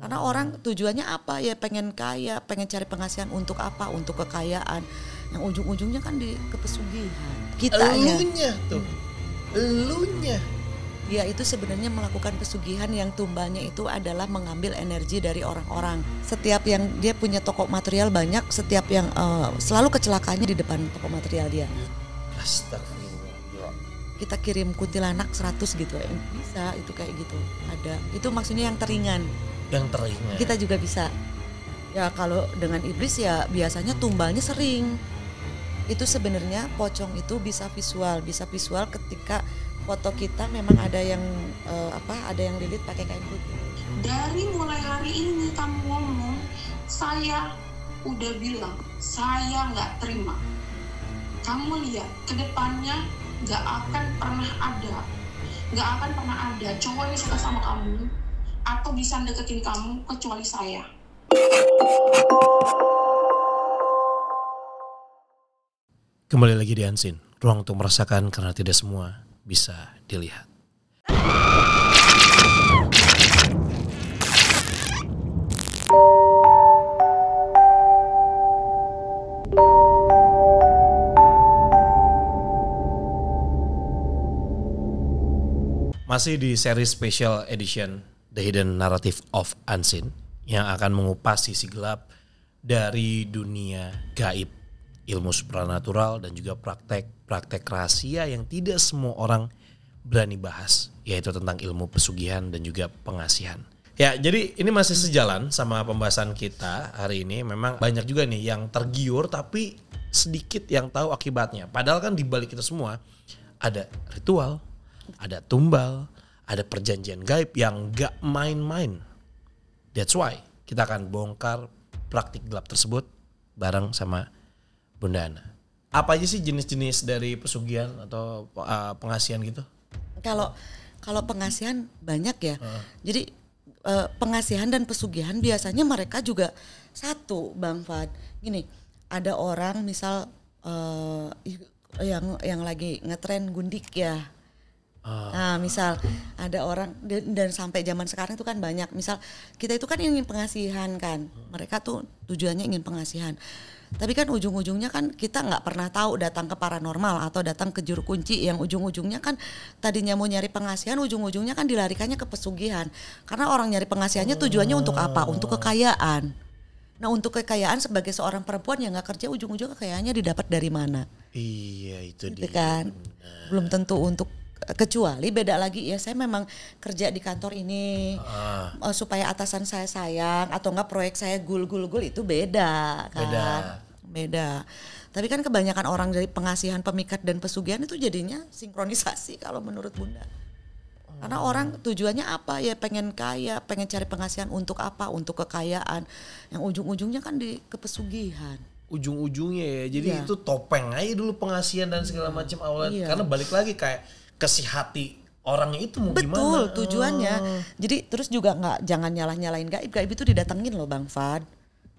Karena orang tujuannya apa ya, pengen kaya, pengen cari penghasilan untuk apa? Untuk kekayaan. Yang ujung-ujungnya kan di kepesugihan. Kitanya. Elunya tuh. Elunya. Dia itu sebenarnya melakukan pesugihan yang tumbalnya itu adalah mengambil energi dari orang-orang. Setiap yang dia punya toko material banyak, setiap yang selalu kecelakaannya di depan toko material dia. Astagfirullah. Kita kirim kuntilanak 100 gitu, bisa itu kayak gitu. Ada. Itu maksudnya yang teringan. Yang teringat. Kita juga bisa. Ya kalau dengan iblis ya biasanya tumbalnya sering. Itu sebenarnya pocong itu bisa visual ketika foto kita memang ada yang ada yang lilit pakai kain putih. Dari mulai hari ini kamu ngomong, saya udah bilang, saya nggak terima. Kamu lihat, kedepannya nggak akan pernah ada cowok yang suka sama kamu atau bisa deketin kamu kecuali saya. Kembali lagi di Unseen, ruang untuk merasakan karena tidak semua bisa dilihat. Masih di seri special edition The Hidden Narrative of Unseen yang akan mengupas sisi gelap dari dunia gaib, ilmu supranatural dan juga praktek rahasia yang tidak semua orang berani bahas, yaitu tentang ilmu pesugihan dan juga pengasihan. Ya, jadi ini masih sejalan sama pembahasan kita hari ini. Memang banyak juga nih yang tergiur tapi sedikit yang tahu akibatnya. Padahal kan di balik itu semua ada ritual, ada tumbal, ada perjanjian gaib yang gak main-main. That's why kita akan bongkar praktik gelap tersebut bareng sama Bunda Ana. Apa aja sih jenis-jenis dari pesugihan atau pengasihan gitu? Kalau pengasihan banyak ya. Jadi pengasihan dan pesugihan biasanya mereka juga satu, Bang Fad. Gini, ada orang misal yang lagi ngetren gundik ya. Nah, misal ada orang dan sampai zaman sekarang itu kan banyak. Misal kita itu kan ingin pengasihan kan. Mereka tuh tujuannya ingin pengasihan. Tapi kan ujung-ujungnya kan kita nggak pernah tahu datang ke paranormal atau datang ke juru kunci yang ujung-ujungnya kan tadinya mau nyari pengasihan, ujung-ujungnya kan dilarikannya ke pesugihan. Karena orang nyari pengasihannya tujuannya untuk apa? Untuk kekayaan. Nah, untuk kekayaan sebagai seorang perempuan yang nggak kerja, ujung-ujungnya kekayaannya didapat dari mana? Iya, itu gitu dia. Kan? Belum tentu untuk, kecuali beda lagi ya, saya memang kerja di kantor ini supaya atasan saya sayang atau enggak proyek saya gul itu beda kan. Beda. Tapi kan kebanyakan orang dari pengasihan, pemikat dan pesugihan itu jadinya sinkronisasi kalau menurut Bunda. Karena orang tujuannya apa ya, pengen kaya, pengen cari pengasihan untuk apa? Untuk kekayaan. Yang ujung-ujungnya kan di kepesugihan. Ujung-ujungnya ya. Jadi itu topeng aja dulu pengasihan dan segala macam awalnya. Karena balik lagi kayak ke hati orangnya itu mau gimana. Betul, tujuannya. Jadi terus juga jangan nyalah-nyalain gaib. Gaib itu didatengin loh Bang Fad.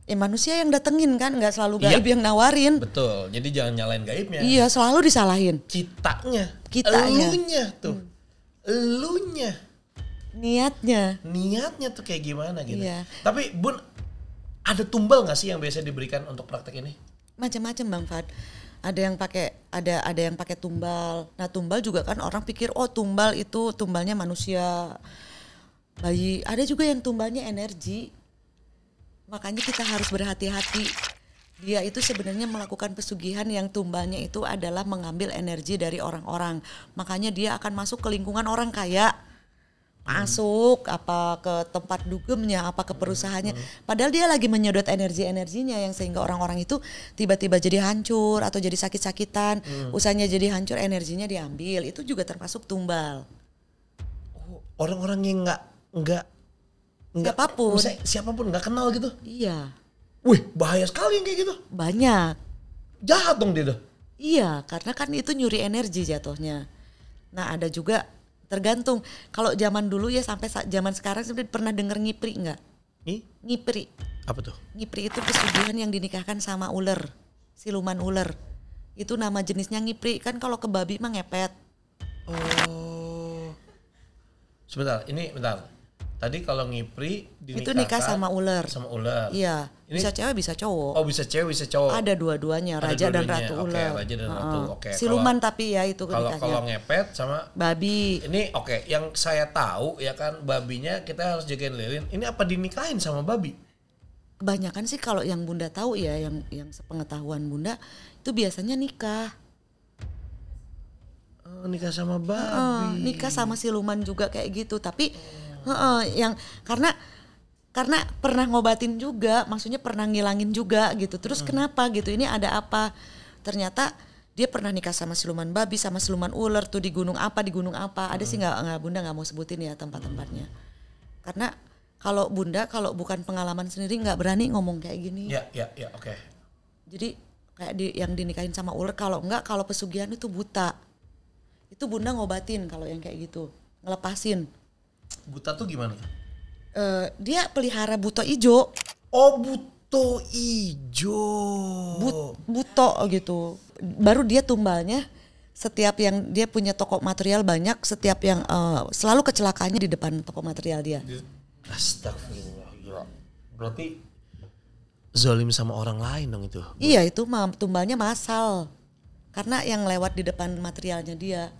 Manusia yang datengin kan, nggak selalu gaib yang nawarin. Betul, jadi jangan nyalain gaibnya. Iya, selalu disalahin. Kitanya. Elunya tuh. Elunya. Niatnya tuh kayak gimana gitu. Iya. Tapi Bun, ada tumbal nggak sih yang biasa diberikan untuk praktek ini? Macam-macam Bang Fad. Ada yang pakai tumbal. Nah, tumbal juga kan orang pikir tumbal itu tumbalnya manusia, bayi. Ada juga yang tumbalnya energi. Makanya kita harus berhati-hati. Dia itu sebenarnya melakukan pesugihan yang tumbalnya itu adalah mengambil energi dari orang-orang. Makanya dia akan masuk ke lingkungan orang kaya. Masuk apa ke tempat dugemnya, apa ke perusahaannya. Padahal dia lagi menyedot energi-energinya yang sehingga orang-orang itu tiba-tiba jadi hancur atau jadi sakit-sakitan. Usahanya jadi hancur, energinya diambil. Itu juga termasuk tumbal. Orang-orang yang enggak siapapun nggak kenal gitu. Iya. Wih, bahaya sekali yang kayak gitu. Banyak. Jahat dong dia tuh. Iya, karena kan itu nyuri energi jatuhnya. Nah, ada juga tergantung. Kalau zaman dulu ya sampai zaman sekarang sebenarnya pernah dengar ngipri nggak? Ngipri. Apa tuh? Ngipri itu pesugihan yang dinikahkan sama ular, siluman ular. Itu nama jenisnya ngipri. Kan kalau ke babi mah ngepet. Oh. Bentar. Tadi kalau ngipri itu nikah sama ular. Sama ular. Iya. Ini, bisa cewek bisa cowok. Oh bisa cewek bisa cowok. Ada dua-duanya, raja dan ratu ular. Raja dan ratu. Oke. Siluman tapi ya itu nikahnya. Kalau ngepet sama babi. Ini yang saya tahu ya kan babinya kita harus jagain lilin. Ini apa dinikahin sama babi? Kebanyakan sih kalau yang Bunda tahu ya, yang sepengetahuan Bunda itu biasanya nikah. Nikah sama babi. Nikah sama siluman juga kayak gitu, tapi yang karena pernah ngobatin juga, maksudnya pernah ngilangin juga gitu. Terus kenapa gitu? Ini ada apa? Ternyata dia pernah nikah sama siluman babi, sama siluman ular tuh di gunung apa. Ada sih nggak Bunda nggak mau sebutin ya tempat-tempatnya. Karena kalau Bunda kalau bukan pengalaman sendiri nggak berani ngomong kayak gini. Ya, oke. Jadi kayak yang dinikahin sama ular, kalau pesugihan itu buta. Itu Bunda ngobatin kalau yang kayak gitu, ngelepasin. Buta tuh gimana? Dia pelihara buto ijo. Oh buto ijo. Buto gitu. Baru dia tumbalnya setiap yang dia punya toko material banyak, setiap yang selalu kecelakaannya di depan toko material dia. Astagfirullah, gila. Berarti zalim sama orang lain dong itu. Iya itu tumbalnya massal. Karena yang lewat di depan materialnya dia.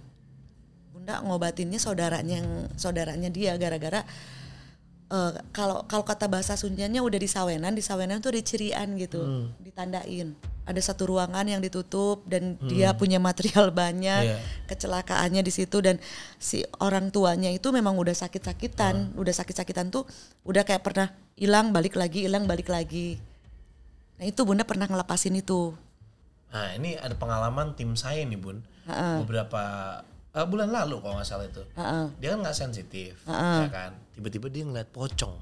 Bunda ngobatinnya saudaranya dia gara-gara kalau kata bahasa Sundanya udah di sawenan tuh ada cirian gitu, ditandain. Ada satu ruangan yang ditutup dan dia punya material banyak, kecelakaannya di situ dan si orang tuanya itu memang udah sakit-sakitan tuh udah kayak pernah hilang balik lagi. Nah itu Bunda pernah ngelepasin itu. Nah ini ada pengalaman tim saya nih Bun, beberapa bulan lalu kalau nggak salah itu, dia kan nggak sensitif, ya kan, tiba-tiba dia ngeliat pocong.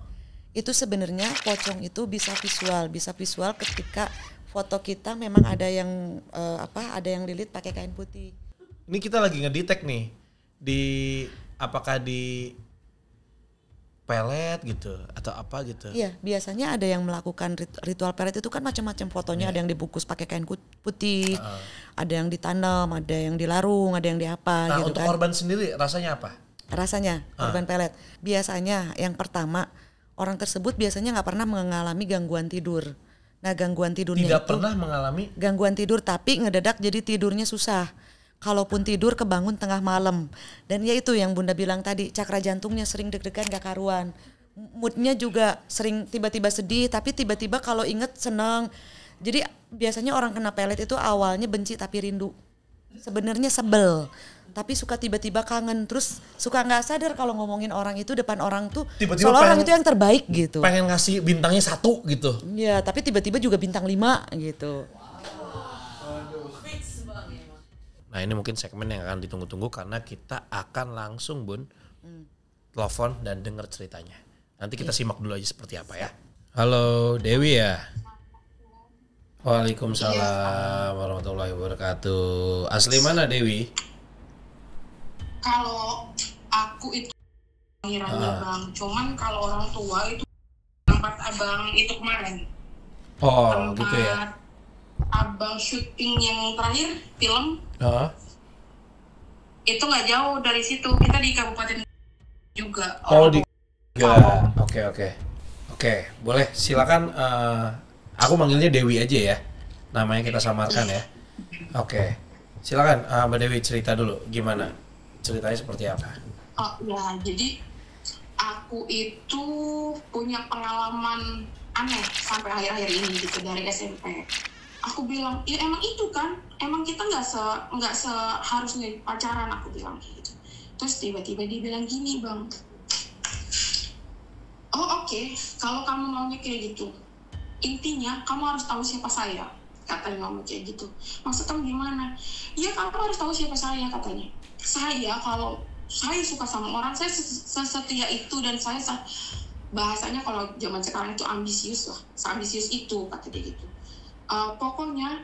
Itu sebenarnya pocong itu bisa visual ketika foto kita memang ada yang ada yang lilit pakai kain putih. Ini kita lagi ngedetect nih apakah di pelet gitu atau apa gitu. Iya, biasanya ada yang melakukan ritual pelet itu kan macam-macam fotonya, ada yang dibungkus pakai kain putih, ada yang ditanam, ada yang dilarung, ada yang diapa gitu kan. Nah, untuk korban sendiri rasanya apa? Rasanya korban pelet. Biasanya yang pertama, orang tersebut biasanya nggak pernah mengalami gangguan tidur. Nah, gangguan tidurnya tidak pernah mengalami gangguan tidur tapi ngedadak jadi tidurnya susah. Kalaupun tidur kebangun tengah malam. Dan ya itu yang Bunda bilang tadi, cakra jantungnya sering deg-degan gak karuan. Moodnya juga sering tiba-tiba sedih, tapi tiba-tiba kalau inget seneng. Jadi biasanya orang kena pelet itu awalnya benci tapi rindu. Sebenarnya sebel, tapi suka tiba-tiba kangen. Terus suka gak sadar kalau ngomongin orang itu depan orang tuh tiba-tiba soalnya orang itu yang terbaik gitu. Pengen ngasih bintangnya 1 gitu. Iya, tapi tiba-tiba juga bintang 5 gitu. Nah ini mungkin segmen yang akan ditunggu-tunggu karena kita akan langsung Bun telepon dan denger ceritanya. Nanti kita simak dulu aja seperti apa ya. Halo Dewi ya. Waalaikumsalam warahmatullahi wabarakatuh. Asli mana Dewi? Kalau aku itu ngiranya Bang, cuman kalau orang tua itu tempat abang itu kemarin. Oh tempat gitu ya. Abang syuting yang terakhir film. Itu nggak jauh dari situ, kita di kabupaten juga. Oh di Oke, boleh silakan. Aku manggilnya Dewi aja ya, namanya kita samarkan ya. Oke, silakan Mbak Dewi cerita dulu gimana ceritanya seperti apa. Oh ya, jadi aku itu punya pengalaman aneh sampai akhir-akhir ini gitu dari SMP. Aku bilang, ya emang itu kan, emang kita nggak seharusnya pacaran, aku bilang gitu. Terus tiba-tiba dia bilang gini Bang, oh oke, kalau kamu maunya kayak gitu, intinya kamu harus tahu siapa saya, katanya ngomong kayak gitu. Maksud kamu gimana? Ya kamu harus tahu siapa saya, katanya. Saya kalau saya suka sama orang, saya sesetia itu dan saya bahasanya kalau zaman sekarang itu ambisius lah, seambisius itu, kata dia gitu. Pokoknya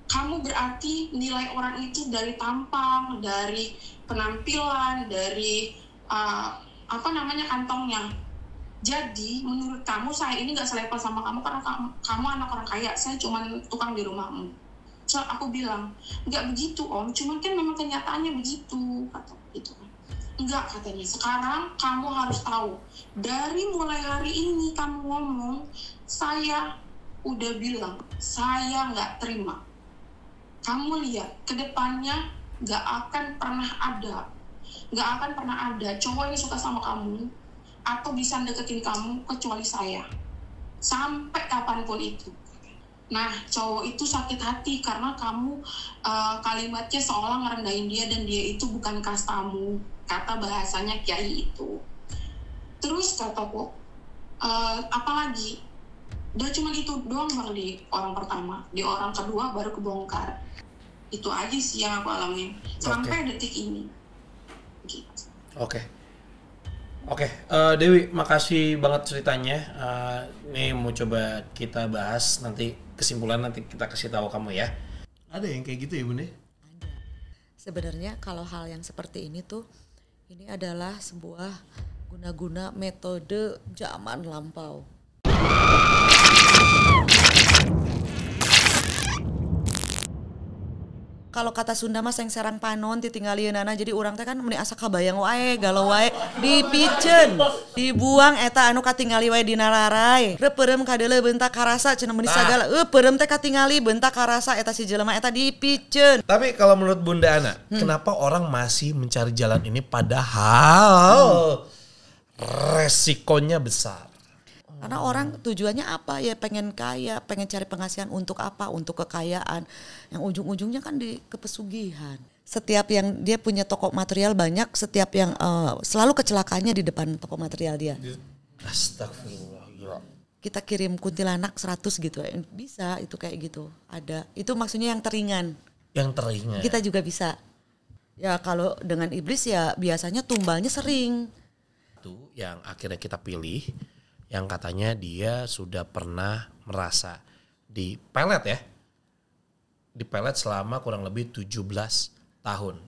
kamu berarti nilai orang itu dari tampang, dari penampilan, dari kantongnya. Jadi menurut kamu saya ini nggak selevel sama kamu karena kamu anak orang kaya, saya cuma tukang di rumahmu. So aku bilang nggak begitu Om, cuman kan memang kenyataannya begitu, kata gitu kan. Enggak, katanya. Sekarang kamu harus tahu. Dari mulai hari ini kamu ngomong, saya udah bilang, saya nggak terima. Kamu lihat, ke depannya nggak akan pernah ada. Nggak akan pernah ada cowok yang suka sama kamu atau bisa deketin kamu kecuali saya. Sampai kapanpun itu. Nah, cowok itu sakit hati karena kamu kalimatnya seolah ngerendahin dia dan dia itu bukan kastamu. Kata bahasanya kiai itu. Terus kataku, apalagi? Udah cuma itu doang Bang di orang pertama. Di orang kedua baru kebongkar. Itu aja sih yang aku alamin. Sampai detik ini. Gitu. Oke, Dewi, makasih banget ceritanya. Nih mau coba kita bahas nanti kesimpulan nanti kita kasih tahu kamu ya. Ada yang kayak gitu ya Bunda? Ada. Sebenarnya kalau hal yang seperti ini tuh, ini adalah sebuah guna-guna metode zaman lampau. Kalau kata Sunda mah seng serang panon ditinggalieun anak, jadi urang teh kan meni asa kabayang wae galau wae dipiceun dibuang eta anu katingali wae dina rarai reupeurem kadeuleu beuntak karasa cenah meni sagala peureum teh katingali beuntak karasa eta si jelema eta dipiceun. Tapi kalau menurut Bunda Ana, kenapa orang masih mencari jalan ini padahal resikonya besar? Karena orang tujuannya apa ya, pengen kaya, pengen cari penghasilan untuk apa, untuk kekayaan. Yang ujung-ujungnya kan di kepesugihan. Setiap yang dia punya toko material banyak, setiap yang selalu kecelakaannya di depan toko material dia. Astagfirullah, gila. Kita kirim kuntilanak 100 gitu, bisa itu kayak gitu. Ada, itu maksudnya yang teringan. Yang teringan. Kita juga bisa. Ya kalau dengan iblis ya biasanya tumbalnya sering. Itu yang akhirnya kita pilih. Yang katanya dia sudah pernah merasa di pelet ya. Di pelet selama kurang lebih 17 tahun.